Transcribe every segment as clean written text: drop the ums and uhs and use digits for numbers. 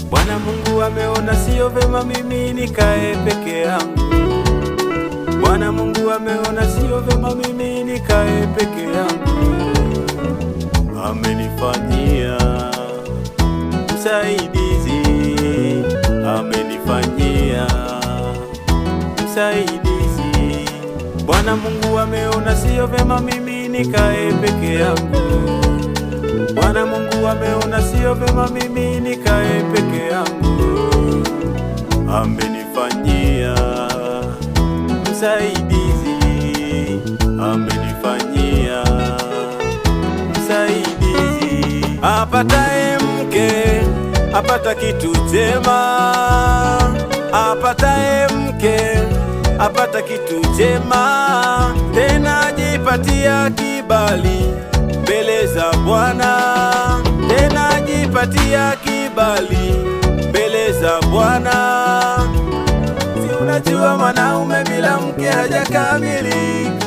Bwana Mungu ameona sio vema mimi nikae peke yangu. Bwana Mungu ameona sio vema mimi nikae peke yangu. Amenifanyia msaidizi, amenifanyia msaidizi. Bwana Mungu ameona sio vema mimi nikae peke yangu. Bwana Mungu ameona sio vema mimi nikae peke yangu. Amenifanyia msaidizi, amenifanyia msaidizi. Apataye mke apata kitu chema, apataye mke apata kitu chema, tena ajipatia kibali mbele za Bwana, tena ajipatia kibali mbele za Bwana. Si unajua mwanaume bila mke hajakamilika,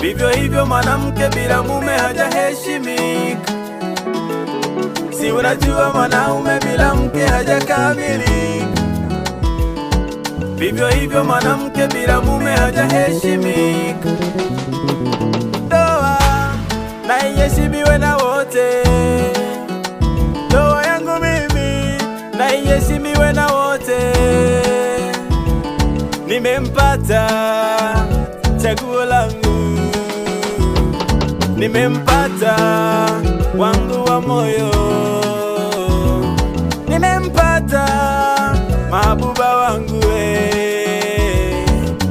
vivyo hivyo mwanamke bila mume hajaheshimika. Si unajua mwanaume bila mke hajakamilika, vivyo hivyo mwanamke bila mume hajaheshimika. Ndoa na iheshimiwe na wote, ndoa yangu mimi na iheshimiwe na wote. Nimempata chaguo langu, nimempata wangu wa moyo, nimempata mahabuba wangu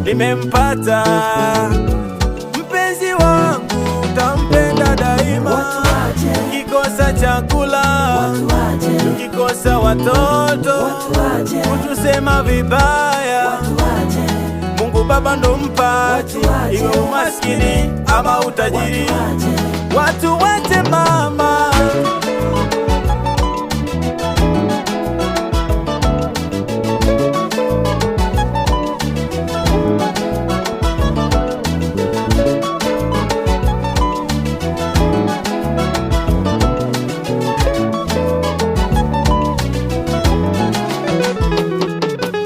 nimempata mpenzi wangu, tampenda daima. Tukikosa chakula, tukikosa watoto, kutusema vibaya, Mungu Baba ndo mpaji, iwe umaskini ama utajiri. Watu wache mama,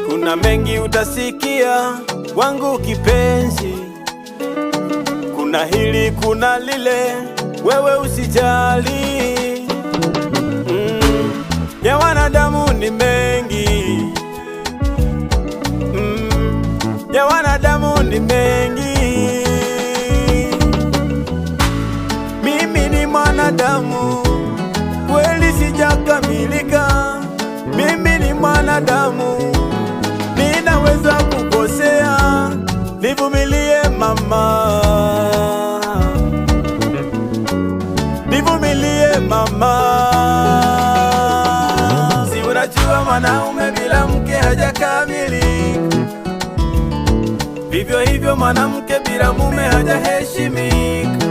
kuna mengi utasikia wangu kipenzi, kuna hili kuna lile, wewe usijali. Ya wanadamu ni mengi, ya wanadamu ni mengi. Mimi ni mwanadamu, kweli sijakamilika. Mimi ni mwanadamu, ninaweza kukosea, nivumilie mama, nivumilie mama. Si unajua mwanaume bila mke hajakamilika, vivyo hivyo mwanamke bila mume hajaheshimika.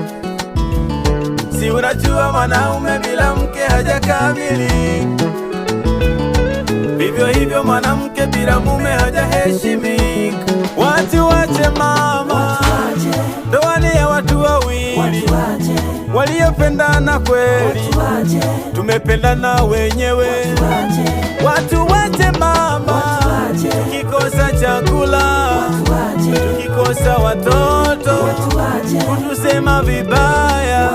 Si unajua mwanaume bila mke hajakamilika, vivyo hivyo mwanamke bila mume hajaheshimika. Watu wache mama, ndoa ni ya watu wawili waliopendana kweli, tumependana wenyewe. Watu wache mama, tukikosa chakula, tukikosa watoto, kutusema vibaya,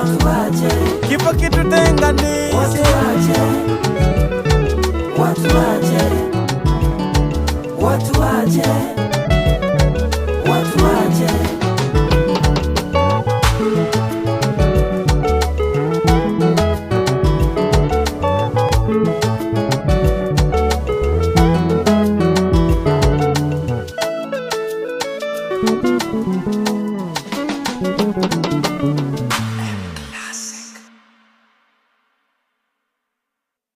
kifo kitutenganishe. Watu waje, watu waje, watu waje.